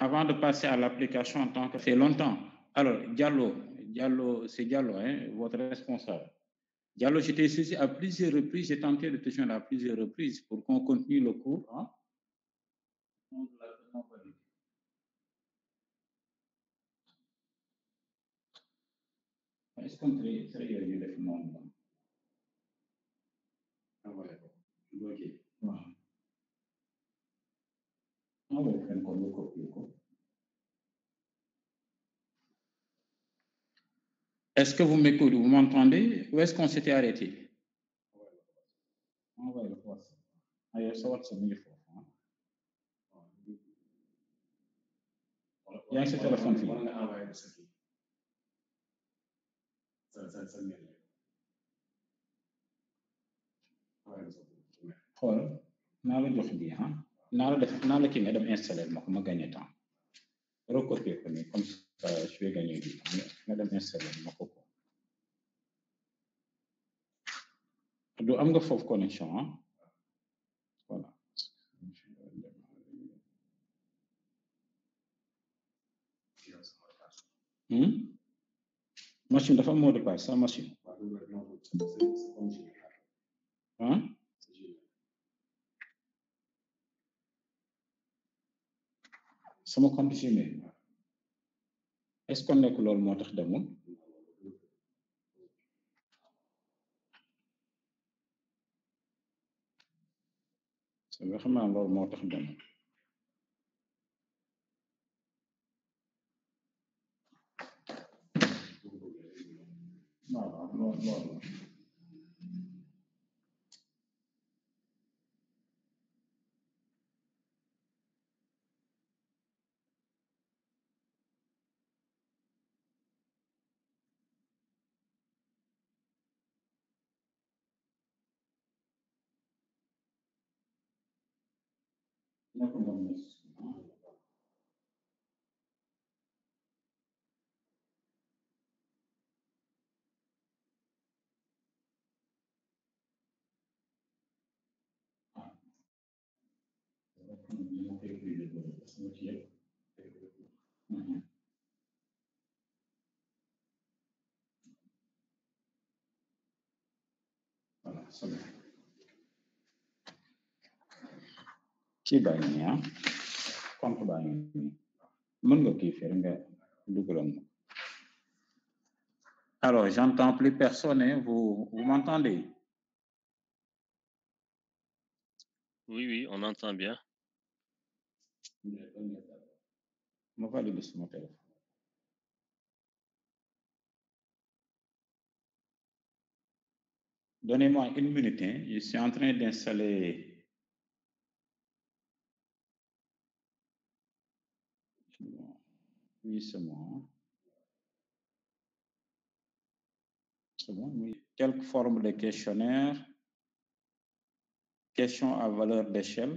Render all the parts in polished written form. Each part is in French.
avant de passer à l'application en tant que fait longtemps. Alors, Diallo, c'est Diallo, hein, votre responsable. Diallo, j'étais saisi à plusieurs reprises, j'ai tenté de te joindre à plusieurs reprises pour qu'on continue le cours. Hein? Est-ce qu'on serait eu le phénomène? Ah ouais, ok. On va faire comme le copier. Est-ce que vous m'écoutez, vous m'entendez? Où est-ce qu'on s'était arrêté? On va le voir. Ailleurs, ça va se mieux. Il y a un téléphone fii. xool naa la jox bii ah naa la kii nga dem installer ma ko ma gagné temps recopier ko nii comme ça je vais gagner du temps nga dem installer ma ko du am nga foofu connexion ah voilà machine dafa am mot de passe sa machine ah sama compte Gmail est-ce que nekk loolu moo tax demul c'est nga xam naa loolu moo tax demul non voilà c'est bon kii baa ngi nii ah compte baa ngi nii mën nga kii faire nga dugaloon ma alors j'entends plus personne hein? Vous m'entendez Oui, on entend bien. ma valider sur mon téléphone donnez-moi une minute hein? Je suis en train d'installer oui c'est bon c'est bon oui quelques formes de questionnaire question à valeur d'échelle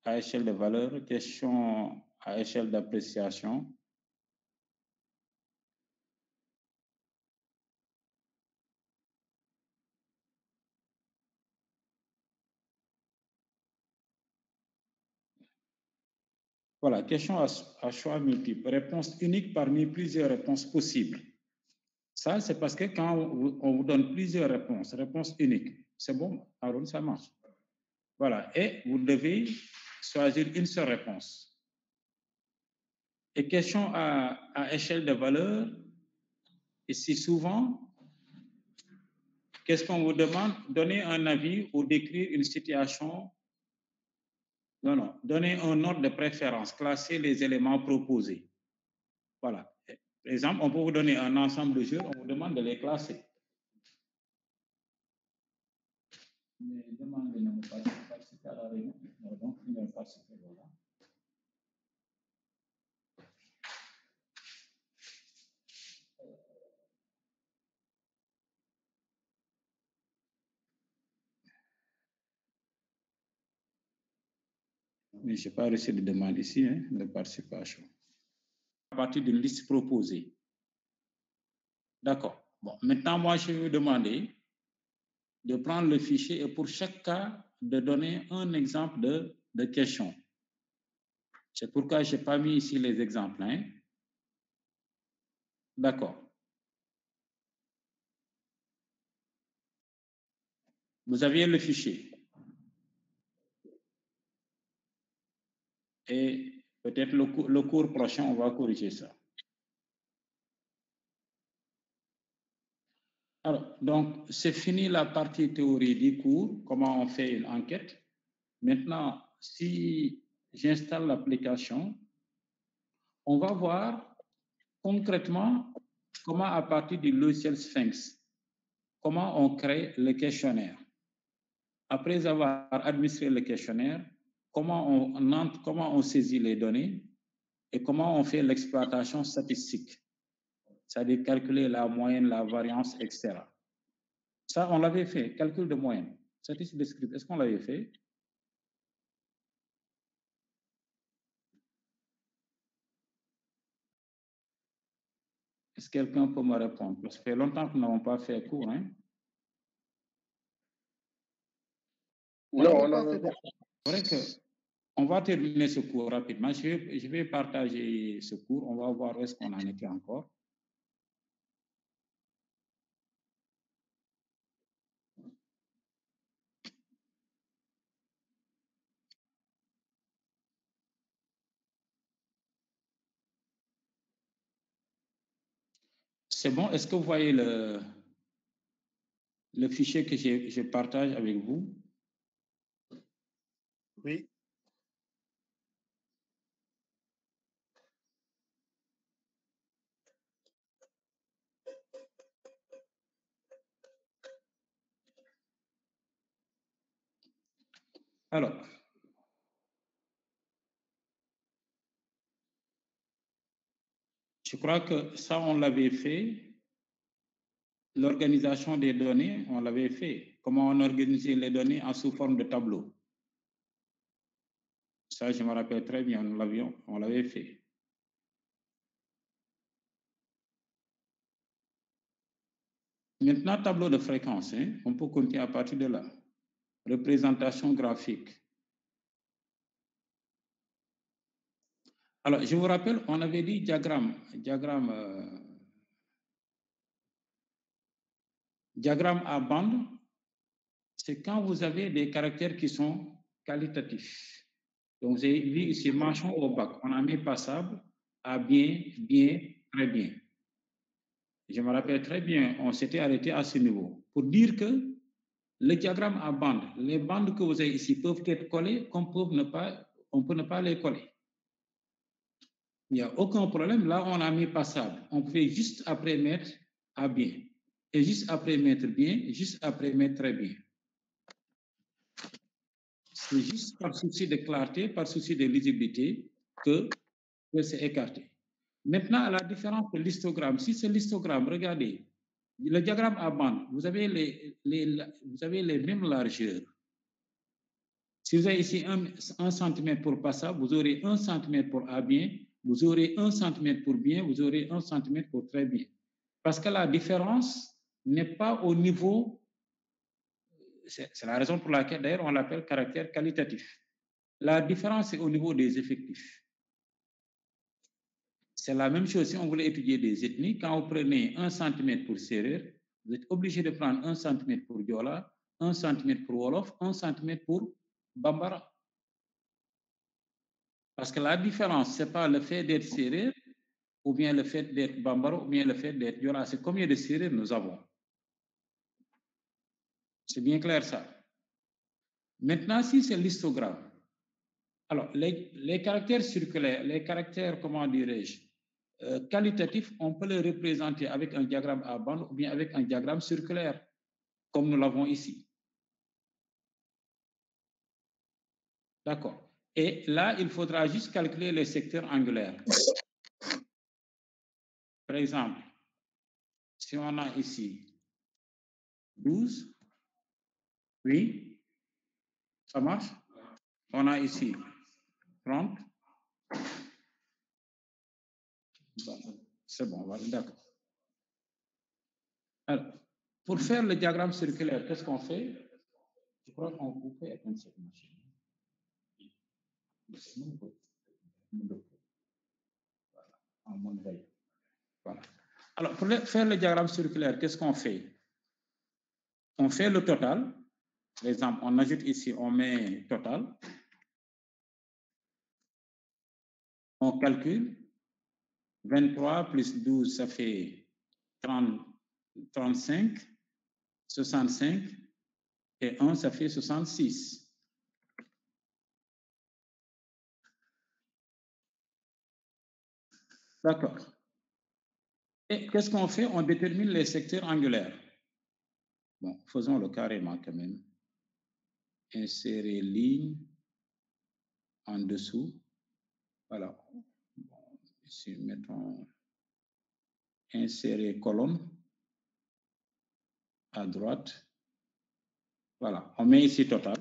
à échelle de valeur question à échelle d'appréciation voilà question à choix multiple réponse unique parmi plusieurs réponses possibles. Ça, c'est parce que quand on vous donne plusieurs réponses uniques, c'est bon, Aaron, ça marche. Voilà, et vous devez choisir une seule réponse. Et question à échelle de valeur, ici souvent, qu'est-ce qu'on vous demande? Donner un avis ou décrire une situation. Non, donner un ordre de préférence, classer les éléments proposés. Voilà. Par exemple, on peut vous donner un ensemble de jeux, on vous demande de les classer. Mais demandez de ne pas participer à la réunion. Donc, il ne participer, voilà. Mais je n'ai pas reçu de demande ici hein, de participation. À partir d'une liste proposée. D'accord. Bon, maintenant, moi, je vais vous demander de prendre le fichier et pour chaque cas, de donner un exemple de question. C'est pourquoi je n'ai pas mis ici les exemples. Hein. D'accord. Vous aviez le fichier. Et peut-être le cours prochain, on va corriger ça. Alors, donc, c'est fini la partie théorie du cours, comment on fait une enquête. Maintenant, si j'installe l'application, on va voir concrètement comment, à partir du logiciel Sphinx, comment on crée le questionnaire. Après avoir administré le questionnaire, comment on saisit les données et comment on fait l'exploitation statistique, c'est-à-dire calculer la moyenne, la variance, etc. Ça, on l'avait fait, calcul de moyenne, statistique de script. Est-ce qu'on l'avait fait? Est-ce que quelqu'un peut me répondre? Parce que ça fait longtemps que nous n'avons pas fait cours. Hein? Non, on n'avait pas. C'est vrai qu'on va terminer ce cours rapidement. Je vais partager ce cours. On va voir où est-ce qu'on en était encore. C'est bon? Est-ce que vous voyez le fichier que je partage avec vous? Oui. Alors, je crois que ça, on l'avait fait. L'organisation des données, on l'avait fait. Comment on organisait les données en sous forme de tableau. Ça, je me rappelle très bien, on l'avait fait. Maintenant, tableau de fréquence, hein, on peut continuer à partir de là. Représentation graphique. Alors, je vous rappelle, on avait dit diagramme à bande, c'est quand vous avez des caractères qui sont qualitatifs. Donc, vous avez vu ici, mention au bac, on a mis passable à bien, bien, très bien. Je me rappelle très bien, on s'était arrêté à ce niveau pour dire que le diagramme à bande, les bandes que vous avez ici peuvent être collées comme on peut ne pas les coller. Il n'y a aucun problème. Là, on a mis passable. On pouvait juste après mettre à bien. Et juste après mettre bien, juste après mettre très bien. C'est juste par souci de clarté, par souci de lisibilité que c'est écarté. Maintenant, à la différence de l'histogramme, si c'est l'histogramme, regardez, le diagramme à bande, vous avez les mêmes largeurs. Si vous avez ici 1 cm pour passable, vous aurez 1 cm pour à bien, vous aurez 1 cm pour bien, vous aurez 1 cm pour très bien. Parce que la différence n'est pas au niveau, c'est la raison pour laquelle d'ailleurs on l'appelle caractère qualitatif. La différence est au niveau des effectifs. C'est la même chose si on voulait étudier des ethnies. Quand vous prenez 1 cm pour Serer, vous êtes obligé de prendre 1 cm pour Diola, 1 cm pour Wolof, 1 cm pour Bambara. Parce que la différence, ce n'est pas le fait d'être Serer, ou bien le fait d'être Bambara, ou bien le fait d'être Diola. C'est combien de Serer nous avons. C'est bien clair ça. Maintenant, si c'est l'histogramme, alors les caractères circulaires, les caractères, comment dirais-je, qualitatifs, on peut les représenter avec un diagramme à bande ou bien avec un diagramme circulaire, comme nous l'avons ici. D'accord. Et là, il faudra juste calculer les secteurs angulaires. Par exemple, si on a ici 12, oui, ça marche. On a ici 30. C'est bon, voilà, d'accord. Alors, pour faire le diagramme circulaire, qu'est-ce qu'on fait? Je crois qu'on peut éteindre cette machine. En mode veille. Voilà. Alors, pour faire le diagramme circulaire, qu'est-ce qu'on fait? On fait le total. Par exemple, on ajoute ici, on met total. On calcule. 23 plus 12, ça fait 30, 35, 65, et 1, ça fait 66. D'accord. Et qu'est-ce qu'on fait? On détermine les secteurs angulaires. Bon, faisons le carrément quand même. Insérer ligne en dessous. Voilà. Bon, ici, mettons insérer colonne à droite. Voilà. On met ici total.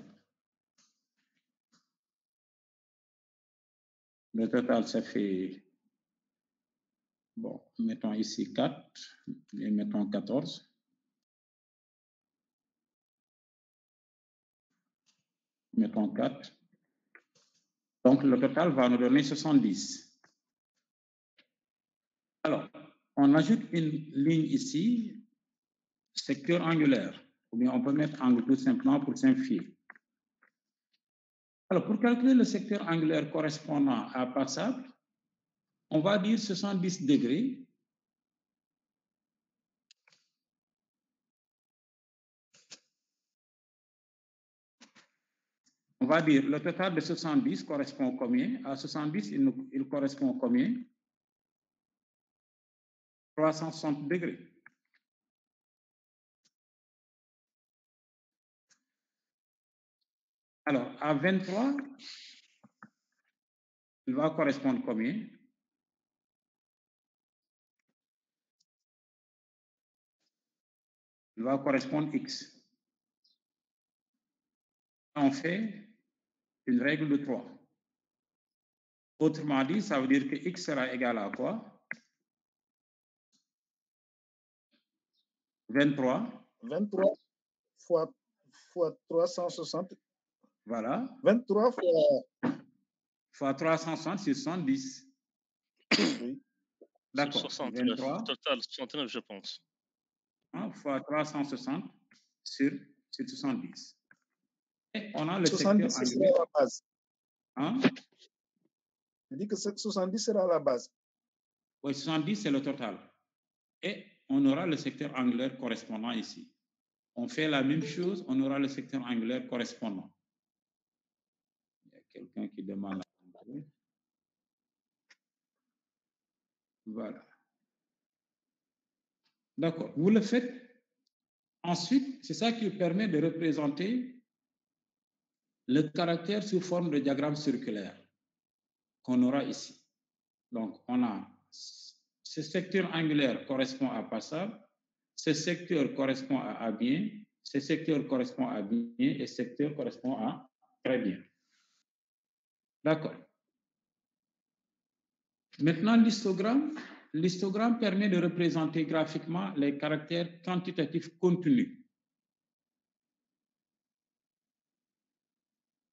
Le total, ça fait, bon, mettons ici 4 et mettons 14. Mettons 4. Donc, le total va nous donner 70. Alors, on ajoute une ligne ici, secteur angulaire, ou bien on peut mettre angle tout simplement pour simplifier. Alors, pour calculer le secteur angulaire correspondant à passable, on va dire 70 degrés. On va dire le total de 70 correspond combien? À 70, il correspond combien? 360 degrés. Alors, à 23, il va correspondre combien? Il va correspondre X. On fait une règle de 3. Autrement dit, ça veut dire que X sera égal à quoi? 23. 23 fois 360. Voilà. 23 fois 360, c'est 70. Oui. D'accord. 69. 23. Total, 69, je pense. Hein, fois 360 sur 70. Et on a le 70 secteur sera la base. Hein? Je dis que 70 sera la base. Oui, 70, c'est le total. Et on aura le secteur angulaire correspondant ici. On fait la même chose, on aura le secteur angulaire correspondant. Il y a quelqu'un qui demande à entrer. Voilà. D'accord. Vous le faites. Ensuite, c'est ça qui permet de représenter le caractère sous forme de diagramme circulaire qu'on aura ici. Donc, on a ce secteur angulaire correspond à passable, ce secteur correspond à bien, ce secteur correspond à bien et ce secteur correspond à très bien. D'accord. Maintenant, l'histogramme. L'histogramme permet de représenter graphiquement les caractères quantitatifs contenus.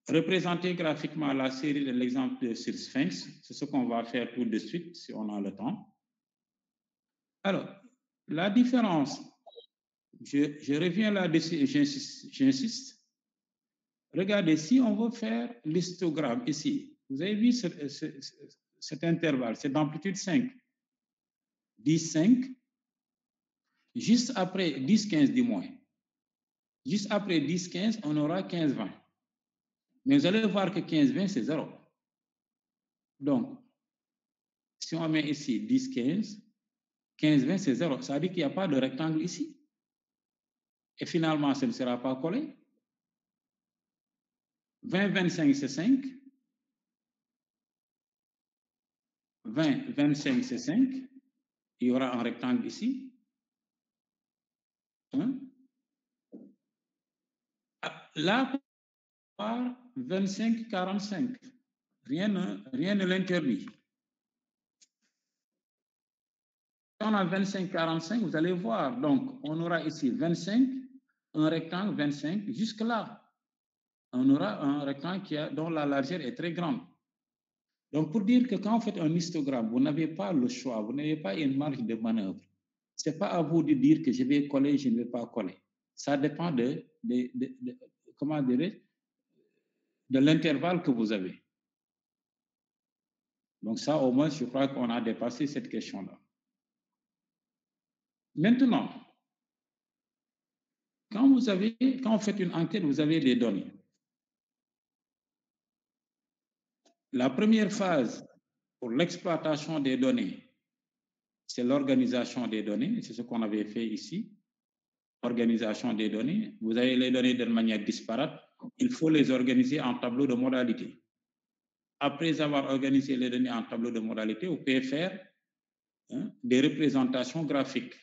Représenter graphiquement la série de l'exemple sur Sphinx, c'est ce qu'on va faire tout de suite si on a le temps. Alors, la différence, je reviens là-dessus et j'insiste. Regardez, si on veut faire l'histogramme ici, vous avez vu cet intervalle, c'est d'amplitude 5. 10, 5. Juste après 10, 15 du moins. Juste après 10, 15, on aura 15, 20. Mais vous allez voir que 15, 20, c'est 0. Donc, si on met ici 10, 15, 15, 20, c'est 0. Ça veut dire qu'il n'y a pas de rectangle ici. Et finalement, ça ne sera pas collé. 20, 25, c'est 5. 20, 25, c'est 5. Il y aura un rectangle ici. Hein? Là, 25, 45. Rien ne l'interdit. Si on a 25, 45, vous allez voir. Donc, on aura ici 25, un rectangle 25, jusque là. On aura un rectangle dont la largeur est très grande. Donc, pour dire que quand vous faites un histogramme, vous n'avez pas le choix, vous n'avez pas une marge de manœuvre. Ce n'est pas à vous de dire que je vais coller, je ne vais pas coller. Ça dépend comment dirais, de l'intervalle que vous avez. Donc ça, au moins, je crois qu'on a dépassé cette question-là. Maintenant, quand vous faites une enquête, vous avez des données. La première phase pour l'exploitation des données, c'est l'organisation des données. C'est ce qu'on avait fait ici. Organisation des données. Vous avez les données de manière disparate. Il faut les organiser en tableau de modalité. Après avoir organisé les données en tableau de modalité, vous pouvez faire des représentations graphiques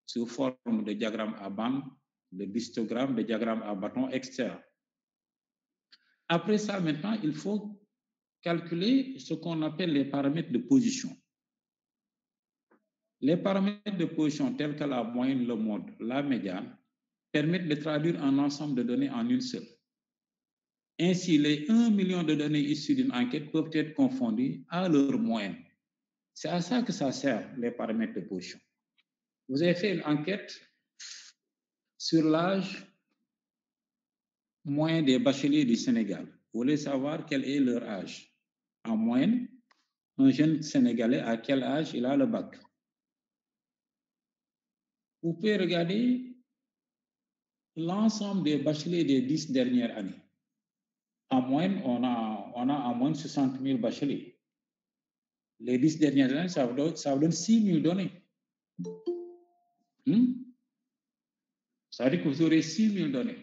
sous forme de diagrammes à bande, de histogrammes, de diagrammes à bâton, etc. Après ça, maintenant, il faut calculer ce qu'on appelle les paramètres de position. Les paramètres de position tels que la moyenne, le mode, la médiane, permettent de traduire un ensemble de données en une seule. Ainsi, les 1 million de données issues d'une enquête peuvent être confondues à leur moyenne. C'est à ça que ça sert, les paramètres de position. Vous avez fait une enquête sur l'âge moyen des bacheliers du Sénégal. Vous voulez savoir quel est leur âge. En moyenne, un jeune Sénégalais, à quel âge il a le bac? Vous pouvez regarder l'ensemble des bacheliers des 10 dernières années. En moyenne, on a en moyenne 60 000 bacheliers. Les 10 dernières années, ça vous donne 6 000 données. Ça veut dire que vous aurez 6 000 données.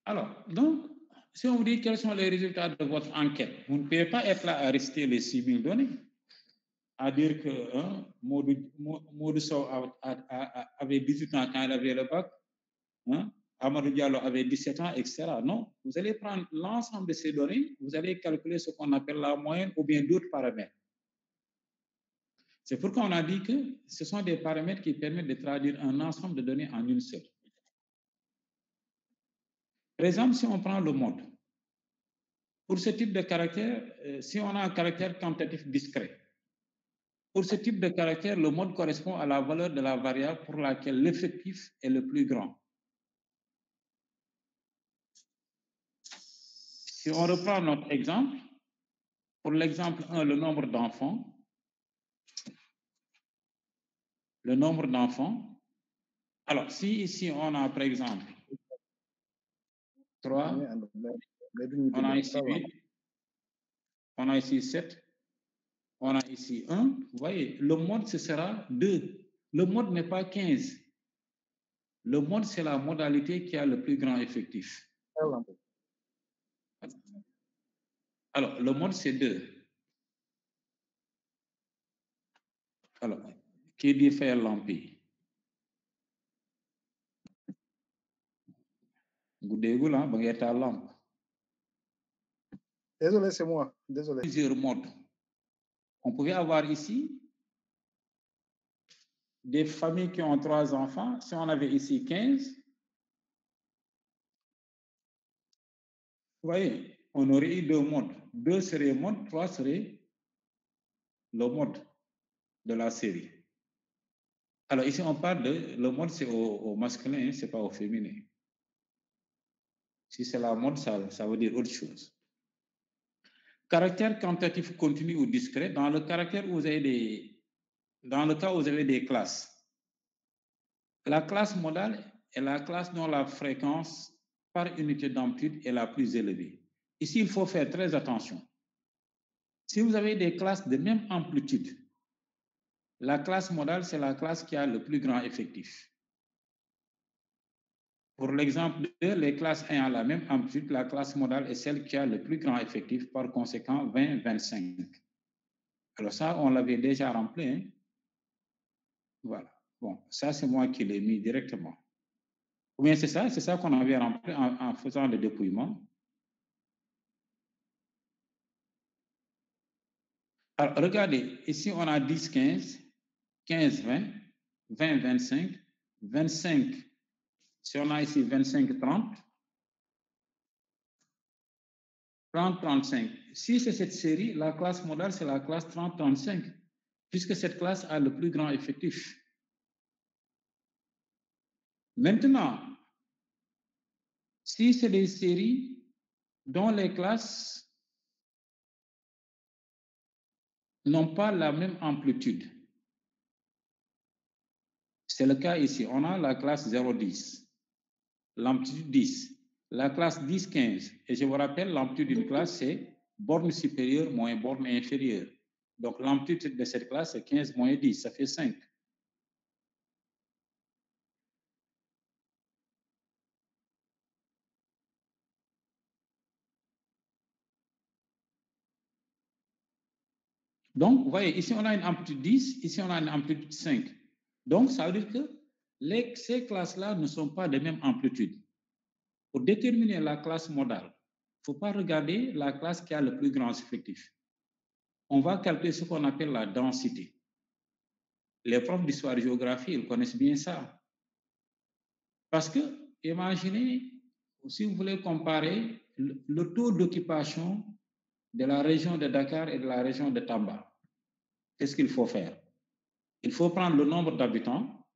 Alors, donc, si on vous dit quels sont les résultats de votre enquête, vous ne pouvez pas être là à rester les 6 000 données, à dire que Modou Sow avait 18 ans quand il avait le bac, Amadou Diallo avait 17 ans, etc. Non, vous allez prendre l'ensemble de ces données, vous allez calculer ce qu'on appelle la moyenne ou bien d'autres paramètres. C'est pourquoi on a dit que ce sont des paramètres qui permettent de traduire un ensemble de données en une seule. Par exemple, si on prend le mode, pour ce type de caractère, si on a un caractère quantitatif discret, pour ce type de caractère, le mode correspond à la valeur de la variable pour laquelle l'effectif est le plus grand. Si on reprend notre exemple, pour l'exemple 1, le nombre d'enfants, alors si ici on a par exemple 3, on a ici 8, on a ici 7, on a ici 1, vous voyez, le mode ce sera 2. Le mode n'est pas 15. Le mode, c'est la modalité qui a le plus grand effectif. Alors, le mode, c'est 2. Alors, qui dit faire l'empire? Désolé, c'est moi. Désolé. Plusieurs modes. On pouvait avoir ici des familles qui ont 3 enfants. Si on avait ici 15, vous voyez, on aurait eu 2 modes. 2 serait mode, 3 serait le mode de la série. Alors ici, on parle de, le mode, c'est au masculin, c'est pas au féminin. Si c'est la mode, ça veut dire autre chose. Caractère quantitatif continu ou discret, dans le caractère où vous avez dans le cas où vous avez des classes. La classe modale est la classe dont la fréquence par unité d'amplitude est la plus élevée. Ici, il faut faire très attention. Si vous avez des classes de même amplitude, la classe modale, c'est la classe qui a le plus grand effectif. Pour l'exemple 2, les classes 1 à la même amplitude, la classe modale est celle qui a le plus grand effectif, par conséquent 20-25. Alors ça, on l'avait déjà rempli. Hein? Voilà. Bon, ça, c'est moi qui l'ai mis directement. Ou bien c'est ça qu'on avait rempli en faisant le dépouillement. Alors, regardez, ici, on a 10, 15, 15, 20, 20, 25, 25, si on a ici 25, 30, 30, 35. Si c'est cette série, la classe modale, c'est la classe 30, 35, puisque cette classe a le plus grand effectif. Maintenant, si c'est des séries dont les classes n'ont pas la même amplitude, c'est le cas ici. On a la classe 0,10, l'amplitude 10, la classe 10, 15. Et je vous rappelle, l'amplitude d'une classe, c'est borne supérieure moins borne inférieure. Donc, l'amplitude de cette classe, c'est 15 moins 10, ça fait 5. Donc, vous voyez, ici, on a une amplitude 10, ici, on a une amplitude 5. Donc, ça veut dire que ces classes-là ne sont pas de même amplitude. Pour déterminer la classe modale, il ne faut pas regarder la classe qui a le plus grand effectif. On va calculer ce qu'on appelle la densité. Les profs d'histoire-géographie, ils connaissent bien ça. Parce que, imaginez, si vous voulez comparer le taux d'occupation de la région de Dakar et de la région de Tamba, qu'est-ce qu'il faut faire? Il faut prendre le nombre d'habitants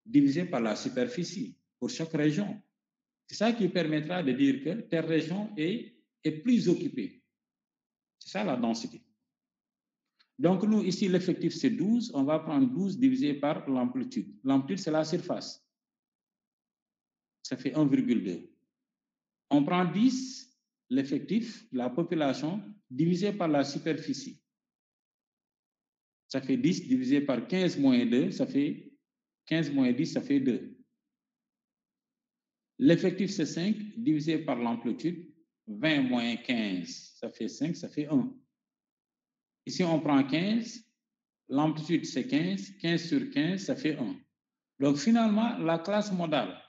divisé par la superficie pour chaque région. C'est ça qui permettra de dire que telle région est plus occupée. C'est ça la densité. Donc, nous, ici, l'effectif, c'est 12. On va prendre 12 divisé par l'amplitude. L'amplitude, c'est la surface. Ça fait 1,2. On prend 10, l'effectif, la population, divisé par la superficie. Ça fait 10 divisé par 15 moins 2, ça fait 15 moins 10, ça fait 2. L'effectif, c'est 5, divisé par l'amplitude. 20 moins 15, ça fait 5, ça fait 1. Ici, on prend 15. L'amplitude, c'est 15. 15 sur 15, ça fait 1. Donc, finalement, la classe modale,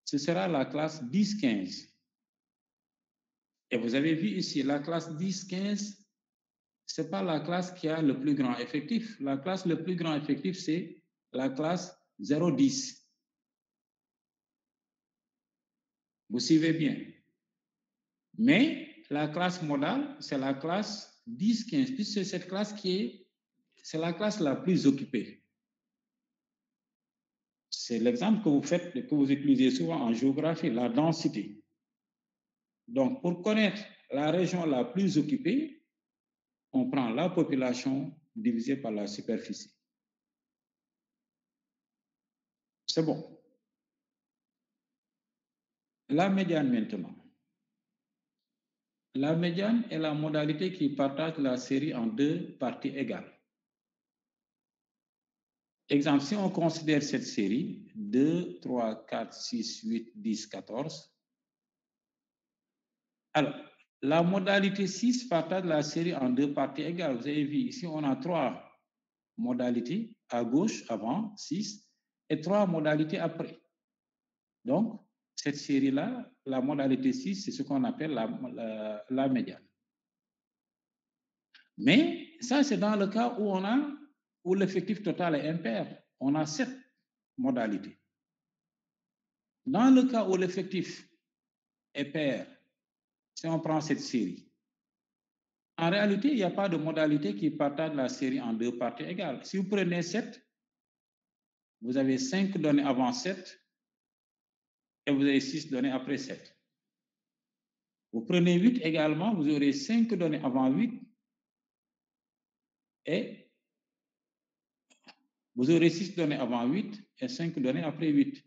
ce sera la classe 10-15. Et vous avez vu ici, la classe 10-15, ce n'est pas la classe qui a le plus grand effectif. La classe le plus grand effectif, c'est la classe 0,10. Vous suivez bien. Mais la classe modale, c'est la classe 10-15, puisque c'est cette classe c'est la classe la plus occupée. C'est l'exemple que vous faites, que vous utilisez souvent en géographie, la densité. Donc, pour connaître la région la plus occupée, on prend la population divisée par la superficie. C'est bon. La médiane maintenant. La médiane est la modalité qui partage la série en deux parties égales. Exemple, si on considère cette série 2, 3, 4, 6, 8, 10, 14. Alors, la modalité 6 partage la série en deux parties égales. Vous avez vu, ici, on a 3 modalités à gauche avant, 6, et 3 modalités après. Donc, cette série-là, la modalité 6, c'est ce qu'on appelle la médiane. Mais ça, c'est dans le cas où l'effectif total est impair. On a 7 modalités. Dans le cas où l'effectif est pair, si on prend cette série, en réalité, il n'y a pas de modalité qui partage la série en deux parties égales. Si vous prenez 7, vous avez 5 données avant 7 et vous avez 6 données après 7. Vous prenez 8 également, vous aurez 5 données avant 8 et vous aurez 6 données avant 8 et 5 données après 8.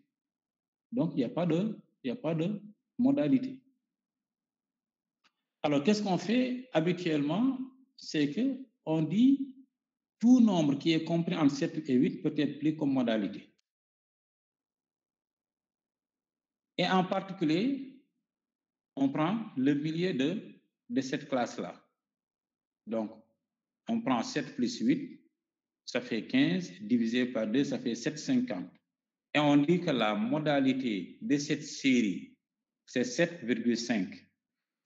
Donc, il n'y a pas de modalité. Alors, qu'est-ce qu'on fait habituellement? C'est qu'on dit tout nombre qui est compris entre 7 et 8 peut être pris comme modalité. Et en particulier, on prend le milieu de cette classe-là. Donc, on prend 7 plus 8, ça fait 15, divisé par 2, ça fait 7,50. Et on dit que la modalité de cette série, c'est 7,5.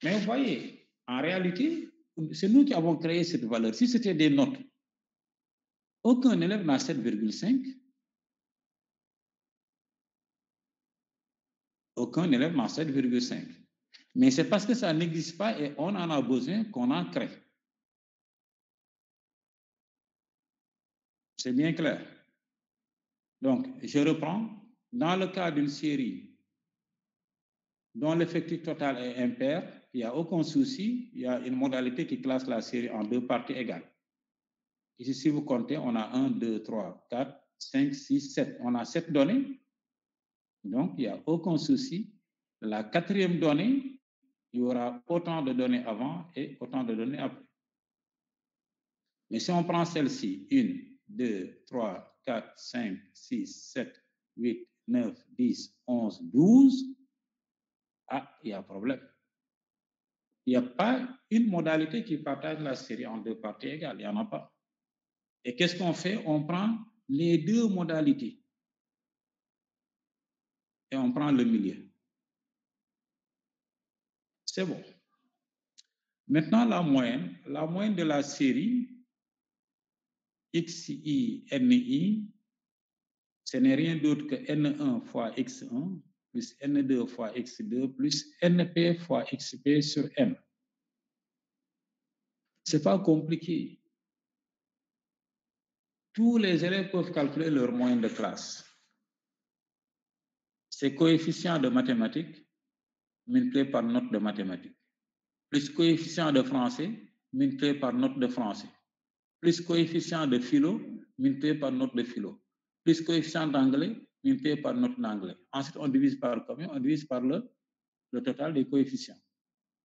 Mais vous voyez, en réalité, c'est nous qui avons créé cette valeur. Si c'était des notes, aucun élève n'a 7,5. Aucun élève n'a 7,5. Mais c'est parce que ça n'existe pas et on en a besoin qu'on en crée. C'est bien clair. Donc, je reprends. Dans le cas d'une série dont l'effectif total est impair, il n'y a aucun souci. Il y a une modalité qui classe la série en 2 parties égales. Ici, si vous comptez, on a 1, 2, 3, 4, 5, 6, 7. On a 7 données. Donc, il n'y a aucun souci. La 4e donnée, il y aura autant de données avant et autant de données après. Mais si on prend celle-ci, 1, 2, 3, 4, 5, 6, 7, 8, 9, 10, 11, 12, ah, il y a un problème. Il n'y a pas une modalité qui partage la série en 2 parties égales. Il n'y en a pas. Et qu'est-ce qu'on fait? On prend les 2 modalités. Et on prend le milieu. C'est bon. Maintenant, la moyenne de la série XI, NI, ce n'est rien d'autre que N1 fois X1 plus N2 fois X2 plus NP fois XP sur M. C'est pas compliqué. Tous les élèves peuvent calculer leur moyenne de classe. C'est coefficient de mathématiques multiplié par note de mathématiques, plus coefficient de français multiplié par note de français, plus coefficient de philo multiplié par note de philo, plus coefficient d'anglais multiplié par note d'anglais. Ensuite, on divise par combien? On divise par le total des coefficients.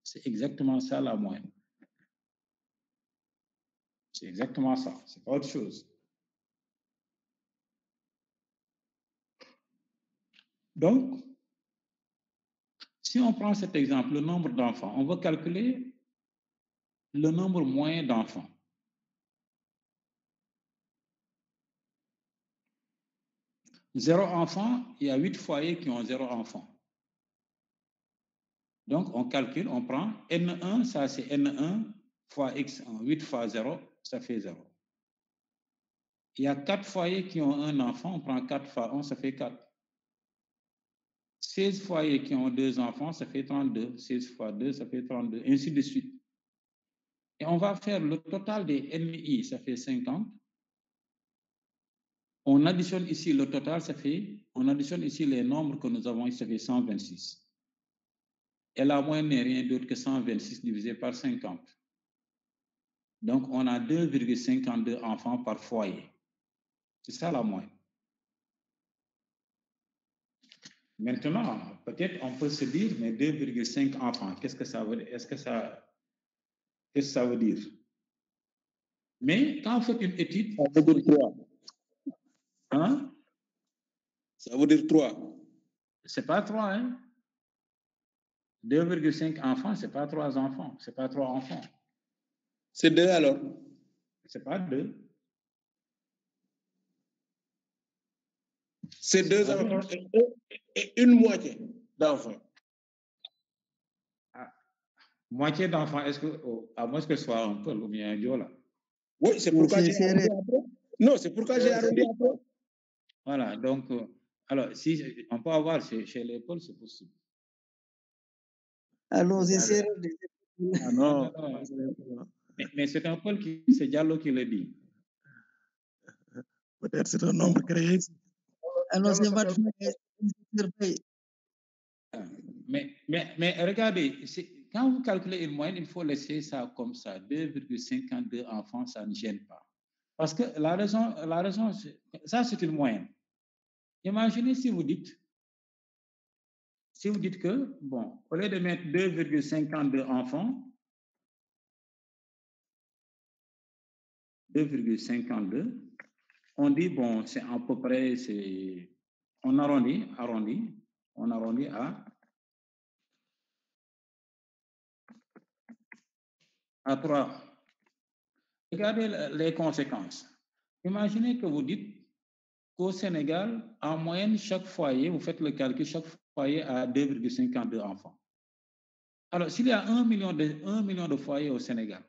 C'est exactement ça la moyenne. C'est exactement ça. C'est pas autre chose. Donc, si on prend cet exemple, le nombre d'enfants, on va calculer le nombre moyen d'enfants. Zéro enfant, il y a 8 foyers qui ont 0 enfant. Donc, on calcule, on prend N1, ça c'est N1 fois X1. 8 fois 0, ça fait 0. Il y a 4 foyers qui ont un enfant, on prend 4 fois 1, ça fait 4. 16 foyers qui ont 2 enfants, ça fait 32. 16 fois 2, ça fait 32, ainsi de suite. Et on va faire le total des NI, ça fait 50. On additionne ici le total, on additionne ici les nombres que nous avons ici, ça fait 126. Et la moyenne n'est rien d'autre que 126 divisé par 50. Donc, on a 2,52 enfants par foyer. C'est ça la moyenne. Maintenant, peut-être on peut se dire, mais 2,5 enfants, qu'est-ce que ça veut dire? Qu'est-ce que ça veut dire? Mais quand on fait une étude... Ça veut dire 3. Hein? Ça veut dire 3. C'est pas 3, hein? 2,5 enfants, c'est pas 3 enfants. C'est pas 3 enfants. C'est 2 alors? C'est pas 2. C'est 2 enfants et une moitié d'enfants. Ah, moitié d'enfants, est-ce que, à moins que ce soit un peu ou bien un diola? Oui, c'est pourquoi j'ai arrondi après. Non, c'est pourquoi j'ai arrondi après. Voilà, donc, alors, si on peut avoir chez les Pauls, c'est possible. Alors, c'est serré. Ah, non. Mais c'est un Paul c'est Diallo qui le dit. Peut-être c'est un nombre créé. Alors, c'est votre mais regardez, quand vous calculez une moyenne, il faut laisser ça comme ça. 2,52 enfants, ça ne gêne pas. Parce que la raison, ça c'est une moyenne. Imaginez si vous dites que, bon, au lieu de mettre 2,52 enfants, 2,52, on dit, bon, c'est à peu près, on arrondit à 3. Regardez les conséquences. Imaginez que vous dites qu'au Sénégal, en moyenne, chaque foyer, vous faites le calcul, chaque foyer a 2,52 enfants. Alors, s'il y a 1 million de foyers au Sénégal,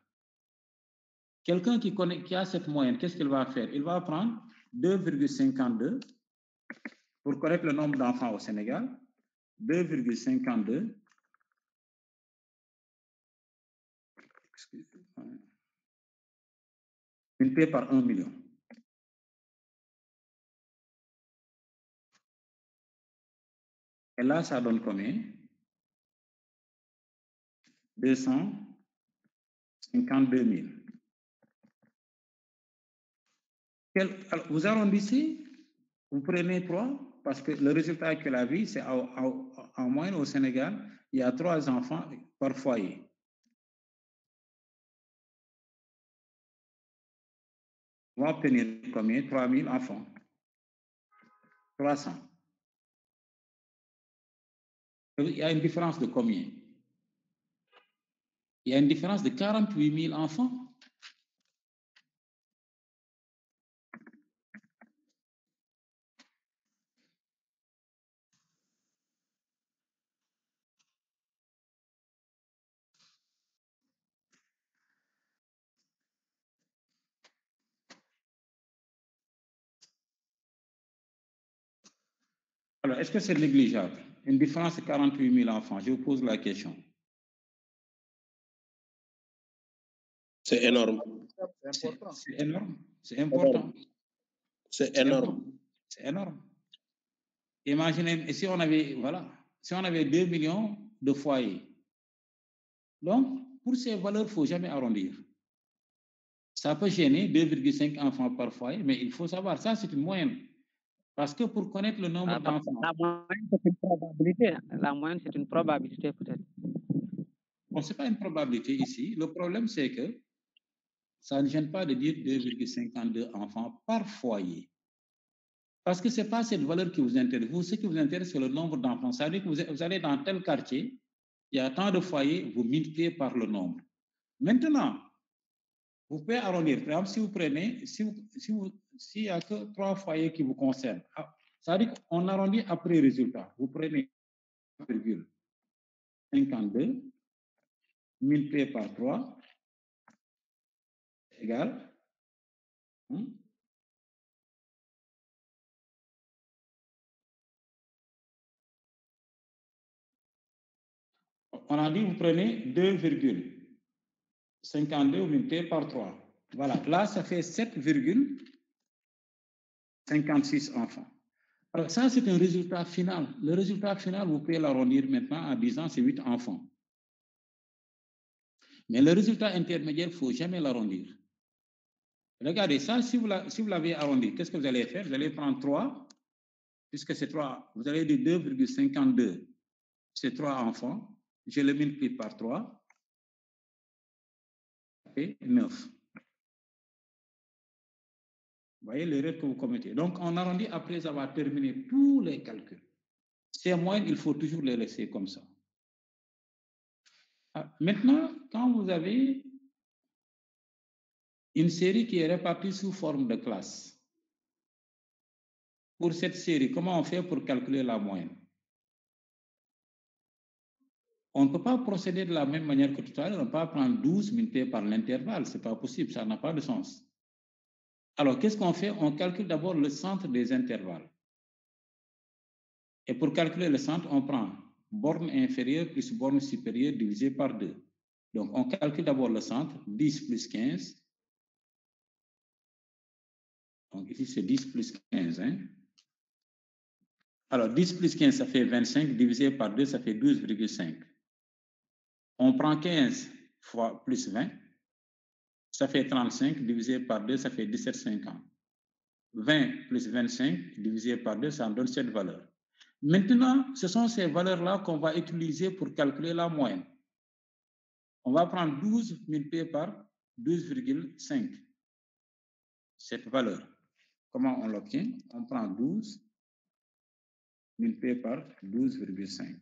Quelqu'un qui a cette moyenne, qu'est-ce qu'il va faire? Il va prendre 2,52 pour connaître le nombre d'enfants au Sénégal. 2,52 multiplié par 1 million. Et là, ça donne combien? 252 000. Alors, vous arrondissez, vous prenez 3, parce que le résultat que la vie, c'est en moyenne au Sénégal, il y a 3 enfants par foyer. On va obtenir combien? 3 000 enfants. 300. Il y a une différence de combien? Il y a une différence de 48 000 enfants. Alors, est-ce que c'est négligeable? Une différence de 48 000 enfants, je vous pose la question. C'est énorme. C'est important. C'est énorme. C'est important. C'est énorme. C'est énorme. Imaginez si on avait, voilà, si on avait 2 millions de foyers. Donc, pour ces valeurs, il ne faut jamais arrondir. Ça peut gêner 2,5 enfants par foyer, mais il faut savoir, ça c'est une moyenne. Parce que pour connaître le nombre d'enfants... La moyenne, c'est une probabilité. La moyenne, c'est une probabilité peut-être. Bon, ce n'est pas une probabilité ici. Le problème, c'est que ça ne gêne pas de dire 2,52 enfants par foyer. Parce que ce n'est pas cette valeur qui vous intéresse. Vous, ce qui vous intéresse, c'est le nombre d'enfants. Ça veut dire que vous allez dans tel quartier, il y a tant de foyers, vous multipliez par le nombre. Maintenant, vous pouvez arrondir. Par exemple, si vous prenez, s'il n'y a que 3 foyers qui vous concernent, ça veut dire qu'on arrondit après résultat. Vous prenez 1,52 multiplié par 3 égale on a dit vous prenez 2,52 multiplié par 3. Voilà, là ça fait 7,56 enfants. Alors ça c'est un résultat final. Le résultat final, vous pouvez l'arrondir maintenant en disant c'est 8 enfants. Mais le résultat intermédiaire, il ne faut jamais l'arrondir. Regardez ça, si vous l'avez arrondi, qu'est-ce que vous allez faire? Vous allez prendre 3, puisque c'est 3, vous allez dire 2,52, c'est 3 enfants, je le multiplie par 3, ça fait 9. Vous voyez l'erreur que vous commettez. Donc, on arrondit après avoir terminé tous les calculs. Ces moyennes, il faut toujours les laisser comme ça. Maintenant, quand vous avez une série qui est répartie sous forme de classe, pour cette série, comment on fait pour calculer la moyenne? On ne peut pas procéder de la même manière que tout à l'heure. On ne peut pas prendre 12 multiplié par l'intervalle. Ce n'est pas possible, ça n'a pas de sens. Alors, qu'est-ce qu'on fait? On calcule d'abord le centre des intervalles. Et pour calculer le centre, on prend borne inférieure plus borne supérieure divisé par 2. Donc, on calcule d'abord le centre, 10 plus 15. Donc, ici, c'est 10 plus 15. Hein? Alors, 10 plus 15, ça fait 25, divisé par 2, ça fait 12,5. On prend 15 fois plus 20, ça fait 35, divisé par 2, ça fait 17,50. 20 plus 25, divisé par 2, ça en donne cette valeur. Maintenant, ce sont ces valeurs-là qu'on va utiliser pour calculer la moyenne. On va prendre 12 multiplié par 12,5. Cette valeur. Comment on l'obtient? On prend 12 multiplié par 12,5.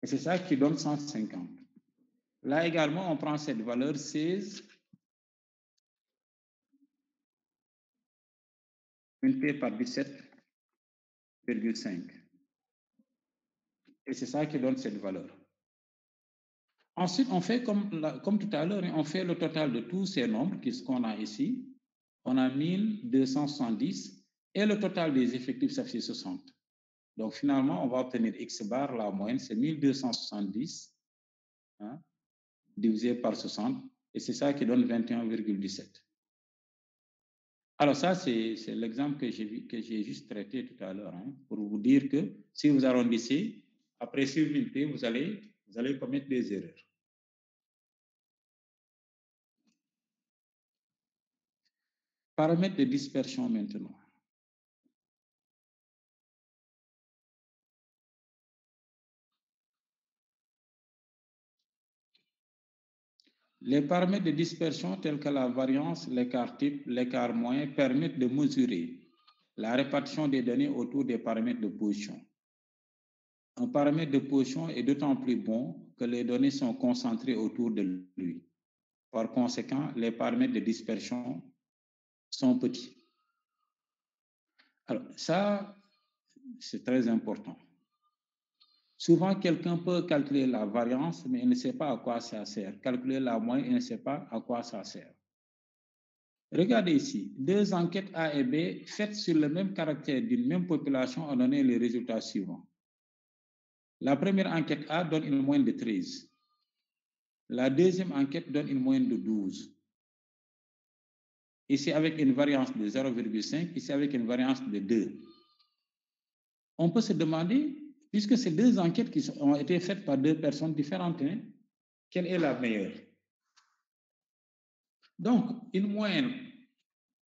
Et c'est ça qui donne 150. Là également, on prend cette valeur 16 multiplié par 17,5. Et c'est ça qui donne cette valeur. Ensuite, on fait comme tout à l'heure, on fait le total de tous ces nombres qu'on a ici. On a 1270 et le total des effectifs, ça fait 60. Donc, finalement, on va obtenir X bar, la moyenne, c'est 1270 hein, divisé par 60 et c'est ça qui donne 21,17. Alors ça, c'est l'exemple que j'ai juste traité tout à l'heure hein, pour vous dire que si vous arrondissez, après civilité, vous allez commettre des erreurs. Paramètres de dispersion maintenant. Les paramètres de dispersion tels que la variance, l'écart type, l'écart moyen permettent de mesurer la répartition des données autour des paramètres de position. Un paramètre de position est d'autant plus bon que les données sont concentrées autour de lui. Par conséquent, les paramètres de dispersion sont petits. Alors, ça, c'est très important. Souvent, quelqu'un peut calculer la variance, mais il ne sait pas à quoi ça sert. Calculer la moyenne, il ne sait pas à quoi ça sert. Regardez ici, deux enquêtes A et B faites sur le même caractère d'une même population ont donné les résultats suivants. La première enquête A donne une moyenne de 13. La deuxième enquête donne une moyenne de 12. Ici avec une variance de 0,5, ici avec une variance de 2. On peut se demander, puisque ces deux enquêtes qui ont été faites par deux personnes différentes, hein, quelle est la meilleure? Donc, une moyenne,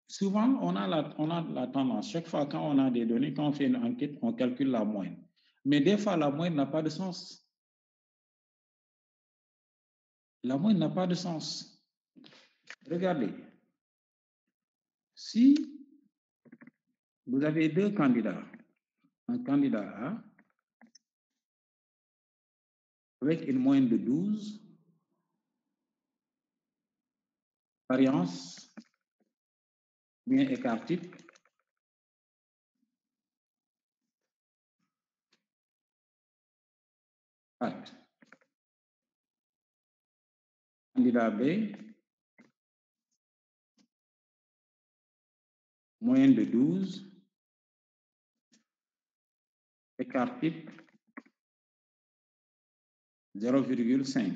souvent on a la tendance, chaque fois quand on a des données, quand on fait une enquête, on calcule la moyenne. Mais des fois, la moyenne n'a pas de sens. La moyenne n'a pas de sens. Regardez. Si vous avez deux candidats, un candidat A avec une moyenne de 12, variance, bien écart type, acte. Candidat B, moyenne de 12, écart type 0,5.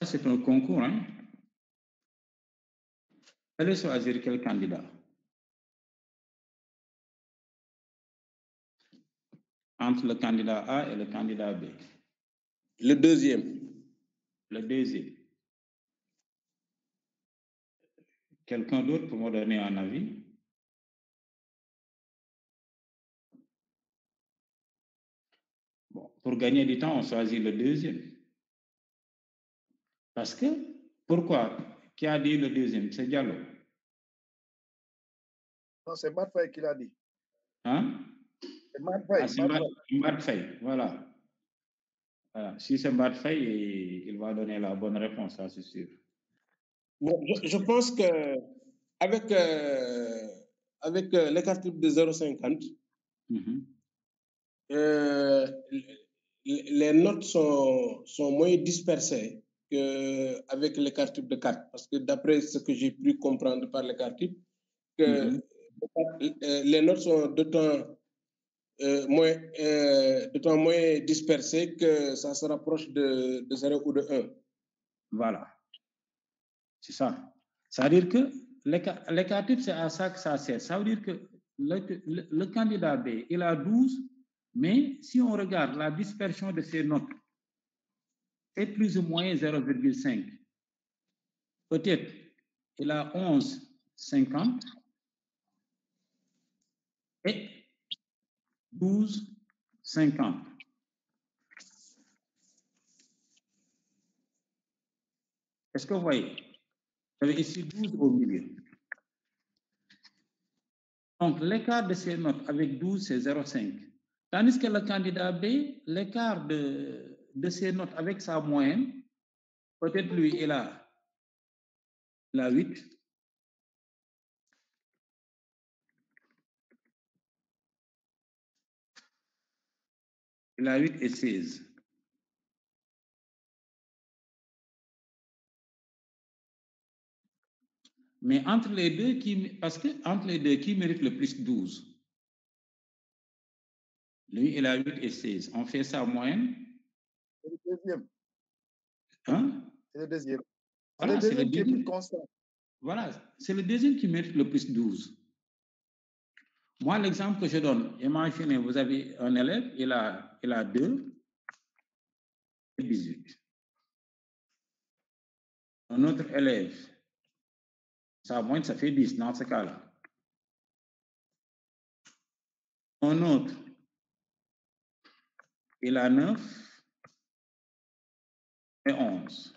Ça, c'est un concours. Hein? Allez choisir quel candidat? Entre le candidat A et le candidat B. Le deuxième. Le deuxième. Quelqu'un d'autre pour me donner un avis? Bon, pour gagner du temps, on choisit le deuxième. Parce que, pourquoi? Qui a dit le deuxième? C'est Diallo. Non, c'est Matfay qui l'a dit. Hein? C'est Matfay. C'est Matfay, voilà. Voilà. Si c'est Matfay, il va donner la bonne réponse, ça c'est sûr. Je pense que avec l'écart type de 0,50, les notes sont moins dispersées qu'avec l'écart type de 4. Parce que d'après ce que j'ai pu comprendre par l'écart type, les notes sont d'autant moins dispersées que ça se rapproche de 0 ou de 1. Voilà. C'est ça. Ça veut dire que l'écart type, c'est à ça que ça sert. Ça veut dire que le candidat B, il a 12, mais si on regarde la dispersion de ces notes, c'est plus ou moins 0,5. Peut-être il a 11,50 et 12,50. Est-ce que vous voyez? Vous avez ici 12 au milieu. Donc, l'écart de ces notes avec 12, c'est 0,5. Tandis que le candidat B, l'écart de ses notes avec sa moyenne, peut-être lui, il a 8. Il a 8 et 16. Mais entre les deux, entre les deux, qui mérite le plus 12? Lui, il a 8 et 16. On fait sa moyenne. C'est le deuxième. Hein? C'est le deuxième. Voilà, le c'est le deuxième qui est plus deuxième. constant. Voilà, c'est le deuxième qui mérite le plus 12. Moi, l'exemple que je donne, imaginez, vous avez un élève, il a 2 et 18. Un autre élève, sa moyenne, ça fait 10 dans ce cas-là. Un autre, il a 9 et 11.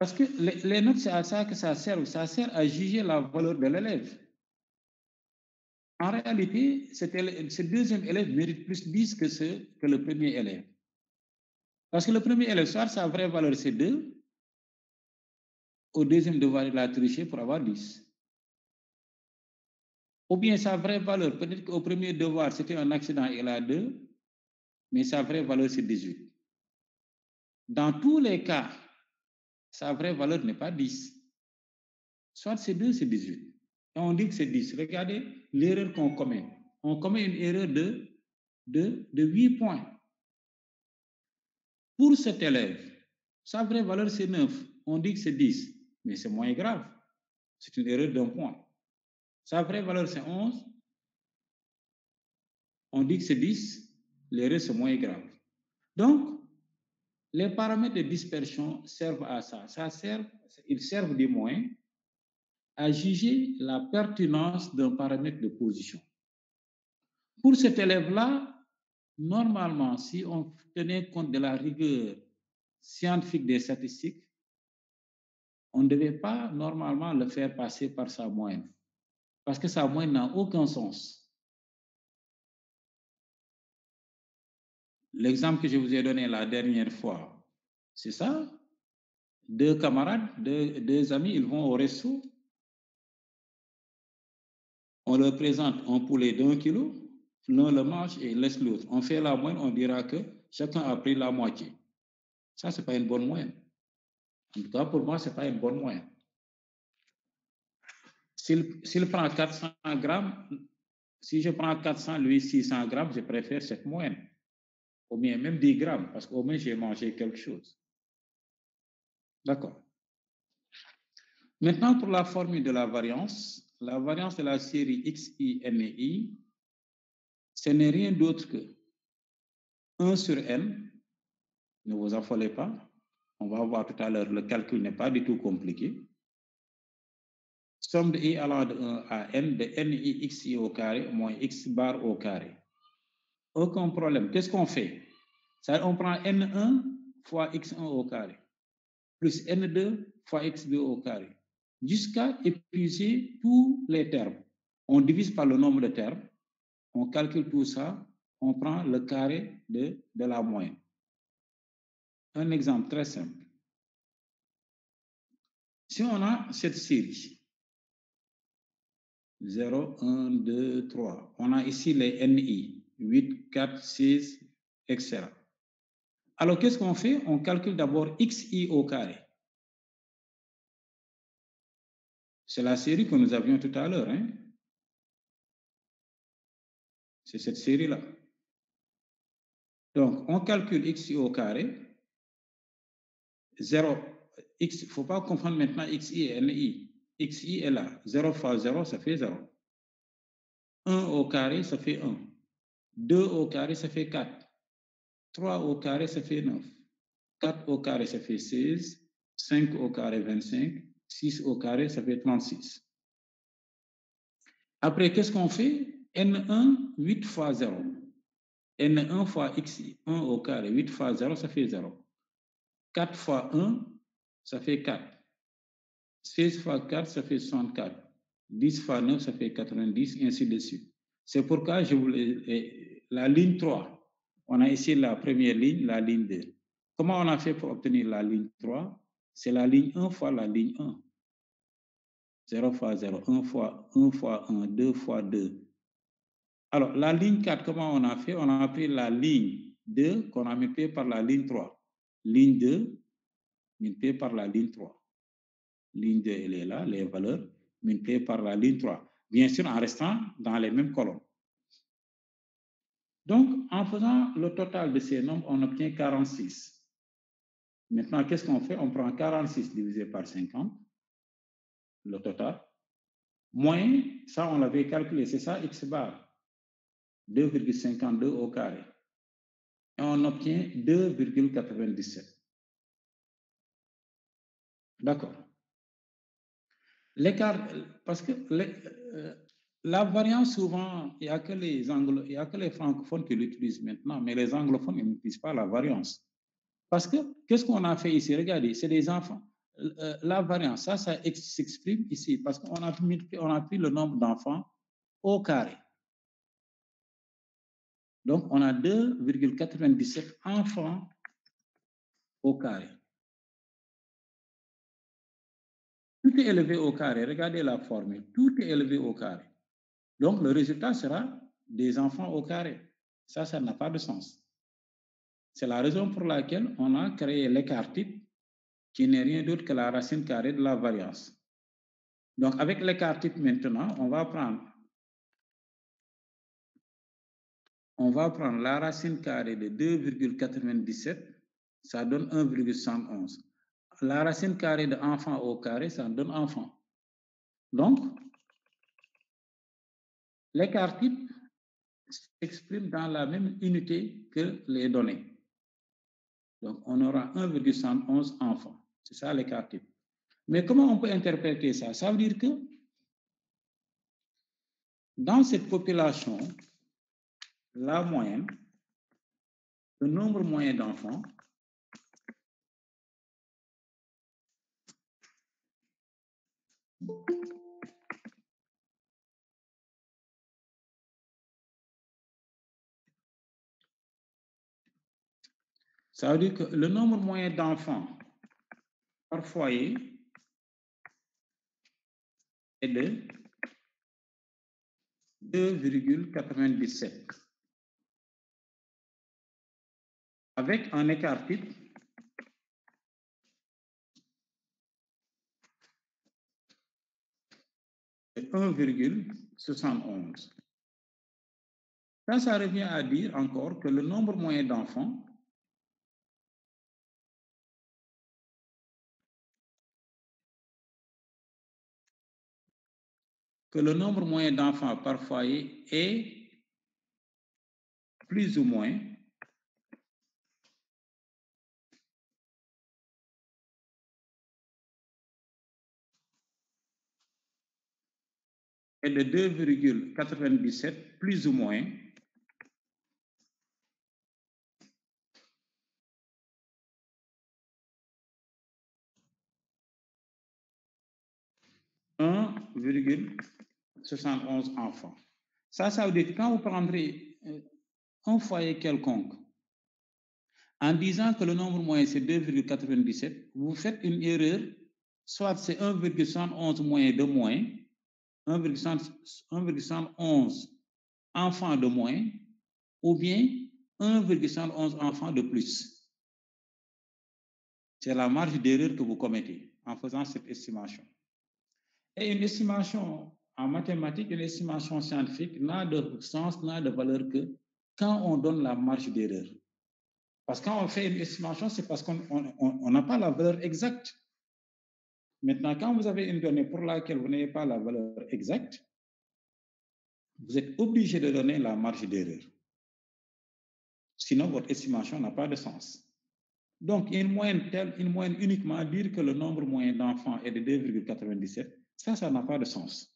Parce que les notes, c'est à ça que ça sert. Ça sert à juger la valeur de l'élève. En réalité, ce deuxième élève mérite plus 10 que le premier élève. Parce que le premier élève, soit sa vraie valeur, c'est 2. Au deuxième devoir, il a triché pour avoir 10. Ou bien sa vraie valeur, peut-être qu'au premier devoir, c'était un accident, il a 2, mais sa vraie valeur, c'est 18. Dans tous les cas, sa vraie valeur n'est pas 10. Soit c'est 2, c'est 18. Et on dit que c'est 10. Regardez l'erreur qu'on commet. On commet une erreur de 8 points. Pour cet élève, sa vraie valeur, c'est 9. On dit que c'est 10, mais c'est moins grave. C'est une erreur d'1 point. Sa vraie valeur, c'est 11. On dit que c'est 10. L'erreur, c'est moins grave. Donc, les paramètres de dispersion servent à ça. Ils servent du moins à juger la pertinence d'un paramètre de position. Pour cet élève-là, normalement, si on tenait compte de la rigueur scientifique des statistiques, on ne devait pas normalement le faire passer par sa moyenne, parce que sa moyenne n'a aucun sens. L'exemple que je vous ai donné la dernière fois, c'est ça. 2 camarades, deux amis, ils vont au resto. On leur présente un poulet d'1 kilo, l'un le mange et laisse l'autre. On fait la moyenne, on dira que chacun a pris la moitié. Ça, ce n'est pas une bonne moyenne. En tout cas, pour moi, ce n'est pas une bonne moyenne. S'il prend 400 grammes, si je prends 400, lui 600 grammes, je préfère cette moyenne. Ou bien même 10 grammes, parce qu'au moins j'ai mangé quelque chose. D'accord. Maintenant, pour la formule de la variance de la série XI, NI, ce n'est rien d'autre que 1 sur N. Ne vous affolez pas. On va voir tout à l'heure, le calcul n'est pas du tout compliqué. Somme de I allant de 1 à N, de NI XI au carré moins X bar au carré. Aucun problème. Qu'est-ce qu'on fait? On prend N1 fois X1 au carré, plus N2 fois X2 au carré, jusqu'à épuiser tous les termes. On divise par le nombre de termes, on calcule tout ça, on prend le carré de la moyenne. Un exemple très simple. Si on a cette série, 0, 1, 2, 3, on a ici les NI, 8, 4, 6, etc. Alors, qu'est-ce qu'on fait? On calcule d'abord XI au carré. C'est la série que nous avions tout à l'heure. Hein? C'est cette série-là. Donc, on calcule XI au carré. 0, X, il ne faut pas confondre maintenant XI et NI. XI est là. 0 fois 0, ça fait 0. 1 au carré, ça fait 1. 2 au carré, ça fait 4. 3 au carré, ça fait 9. 4 au carré, ça fait 16. 5 au carré, 25. 6 au carré, ça fait 36. Après, qu'est-ce qu'on fait? N1, 8 fois 0. N1 fois XI, 1 au carré, 8 fois 0, ça fait 0. 4 fois 1, ça fait 4. 16 fois 4, ça fait 64. 10 fois 9, ça fait 90, ainsi de suite. C'est pourquoi je voulais... La ligne 3, on a ici la première ligne, la ligne 2. Comment on a fait pour obtenir la ligne 3? C'est la ligne 1 fois la ligne 1. 0 fois 0, 1 fois 1, 2 fois 2. Alors, la ligne 4, comment on a fait? On a pris la ligne 2 qu'on a multiplié par la ligne 3. Ligne 2 multiplié par la ligne 3. Ligne 2, elle est là, les valeurs multipliées par la ligne 3. Bien sûr, en restant dans les mêmes colonnes. Donc, en faisant le total de ces nombres, on obtient 46. Maintenant, qu'est-ce qu'on fait? On prend 46 divisé par 50, le total, moins, ça on l'avait calculé, c'est ça, x bar, 2,52 au carré. Et on obtient 2,97. D'accord. L'écart, parce que la variance, souvent, il n'y a que les francophones qui l'utilisent maintenant, mais les anglophones n'utilisent pas la variance. Parce que, qu'est-ce qu'on a fait ici? Regardez, c'est des enfants. La variance, ça s'exprime ici, parce qu'on a pris le nombre d'enfants au carré. Donc, on a 2,97 enfants au carré. Tout est élevé au carré. Regardez la formule. Tout est élevé au carré. Donc, le résultat sera des enfants au carré. Ça n'a pas de sens. C'est la raison pour laquelle on a créé l'écart type, qui n'est rien d'autre que la racine carrée de la variance. Donc, avec l'écart type maintenant, on va prendre la racine carrée de 2,97, ça donne 1,111. La racine carrée de enfant au carré, ça donne enfant. Donc, l'écart type s'exprime dans la même unité que les données. Donc, on aura 1,111 enfants. C'est ça l'écart type. Mais comment on peut interpréter ça? Ça veut dire que dans cette population, la moyenne, le nombre moyen d'enfants, ça veut dire que le nombre moyen d'enfants par foyer est de 2,97 avec un écart type de 1,71. Ça revient à dire encore que le nombre moyen d'enfants par foyer est plus ou moins est de 2,97 plus ou moins 1,71 enfants. Ça veut dire que quand vous prendrez un foyer quelconque, en disant que le nombre moyen c'est 2,97, vous faites une erreur, soit c'est 1,71 moyen de moins, 1,71 enfants de moins, ou bien 1,71 enfants de plus. C'est la marge d'erreur que vous commettez en faisant cette estimation. Et une estimation en mathématiques, une estimation scientifique n'a de sens, n'a de valeur que quand on donne la marge d'erreur. Parce que quand on fait une estimation, c'est parce qu'on n'a pas la valeur exacte. Maintenant, quand vous avez une donnée pour laquelle vous n'avez pas la valeur exacte, vous êtes obligé de donner la marge d'erreur. Sinon, votre estimation n'a pas de sens. Donc, une moyenne uniquement dire que le nombre moyen d'enfants est de 2,97, ça n'a pas de sens.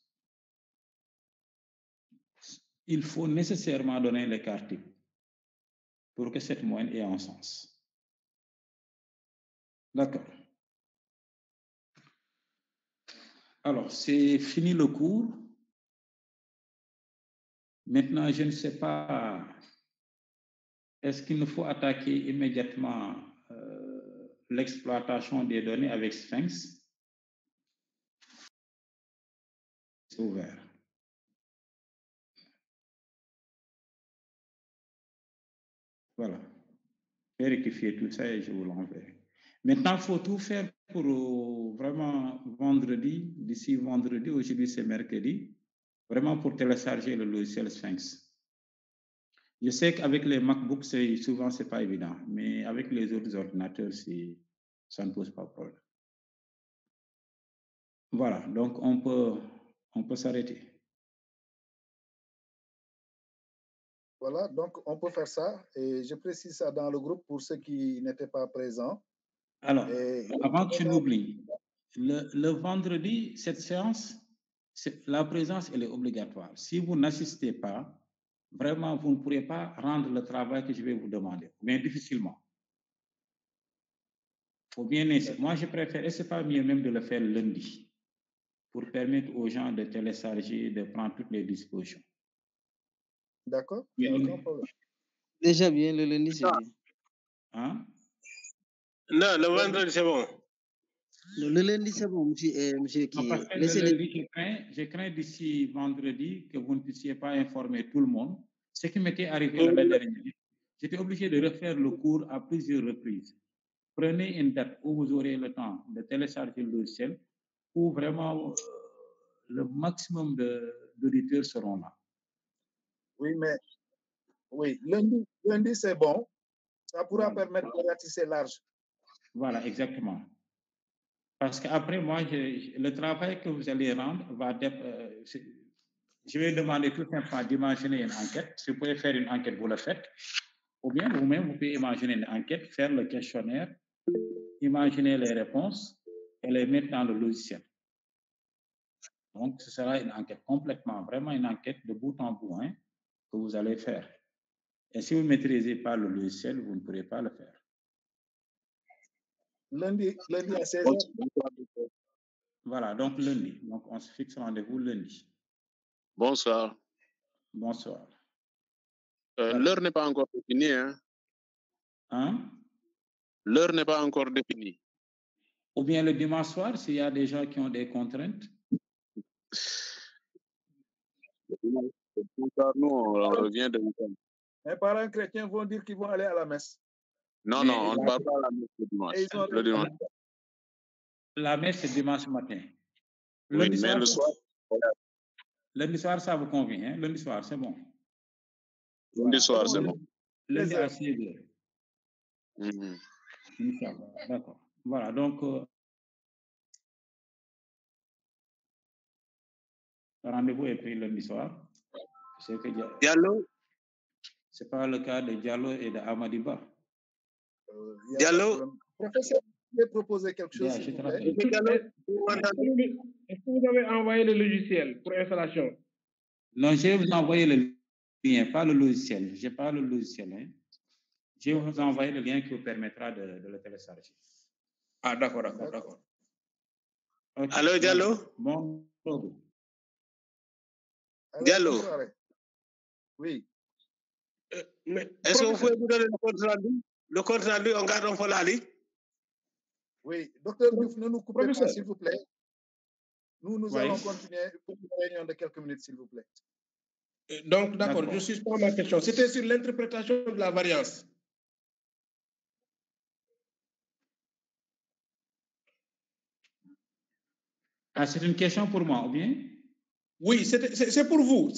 Il faut nécessairement donner l'écart type pour que cette moyenne ait un sens. D'accord. Alors, c'est fini le cours. Maintenant, je ne sais pas, est-ce qu'il nous faut attaquer immédiatement l'exploitation des données avec Sphinx? ouvert. Voilà. Vérifiez tout ça et je vous l'enverrai. Maintenant, il faut tout faire pour vraiment vendredi, d'ici vendredi, aujourd'hui c'est mercredi, vraiment pour télécharger le logiciel Sphinx. Je sais qu'avec les MacBooks, souvent, ce n'est pas évident, mais avec les autres ordinateurs, ça ne pose pas de problème. Voilà, donc on peut s'arrêter. Voilà, donc on peut faire ça. Et je précise ça dans le groupe pour ceux qui n'étaient pas présents. Alors, avant que je n'oublie, le vendredi, cette séance, la présence, elle est obligatoire. Si vous n'assistez pas, vraiment, vous ne pourrez pas rendre le travail que je vais vous demander, mais difficilement. Il faut bien essayer. Moi, je préfère, et ce n'est pas mieux même de le faire lundi, pour permettre aux gens de télécharger, de prendre toutes les dispositions. D'accord, aucun problème. Déjà bien, le lundi, c'est bien. Hein? Non, le vendredi, c'est bon. Le lundi, c'est bon, monsieur qui. Non, parce que le lundi, je crains d'ici vendredi que vous ne puissiez pas informer tout le monde. Ce qui m'était arrivé l'année dernière, j'étais obligé de refaire le cours à plusieurs reprises. Prenez une date où vous aurez le temps de télécharger le logiciel, où vraiment le maximum d'auditeurs seront là. Oui, mais oui, lundi c'est bon. Ça pourra permettre de ratisser large. Voilà, exactement. Parce qu'après, moi, le travail que vous allez rendre va... je vais demander tout simplement d'imaginer une enquête. Si vous pouvez faire une enquête, vous le faites. Ou bien vous-même, vous pouvez imaginer une enquête, faire le questionnaire, imaginer les réponses et les mettre dans le logiciel. Donc, ce sera une enquête complètement, vraiment une enquête de bout en bout que vous allez faire. Et si vous ne maîtrisez pas le logiciel, vous ne pourrez pas le faire. Lundi à 16h. Voilà, donc lundi. Donc, on se fixe rendez-vous lundi. Bonsoir. Bonsoir. Voilà. L'heure n'est pas encore définie. Hein? L'heure n'est pas encore définie. Ou bien le dimanche soir, s'il y a des gens qui ont des contraintes. Nous, on revient de week-end. Mes parents chrétiens vont dire qu'ils vont aller à la messe. Non, non, on ne va pas à la messe le dimanche. Le dimanche. La messe, c'est dimanche matin. Oui, mais le soir. Lundi soir, ça vous convient, hein? Lundi soir, c'est bon. Lundi soir, c'est bon. Lundi à 16h. D'accord. Voilà, donc, rendez-vous est pris lundi soir. Diallo? Ce n'est pas le cas de Diallo et de Amadiba. Diallo? Professeur, vous pouvez proposer quelque chose, s'il vous plaît? Est-ce que vous avez envoyé le logiciel pour installation? Non, je vais vous envoyer le lien, pas le logiciel. Je n'ai pas le logiciel. Hein. Je vais vous envoyer le lien qui vous permettra de le télécharger. Ah, d'accord, d'accord. Okay. Allô, Diallo? Bon. Diallo? Oui. Est-ce que vous pouvez vous donner le compte rendu? Le compte rendu, on garde un peu la ligne? Oui, docteur Diouf, ne nous coupez pas, s'il vous plaît. Nous allons continuer pour une réunion de quelques minutes, s'il vous plaît. Donc, d'accord, je suspends ma question. C'était sur l'interprétation de la variance. Ah, c'est une question pour moi, ou bien? Oui, c'est pour vous.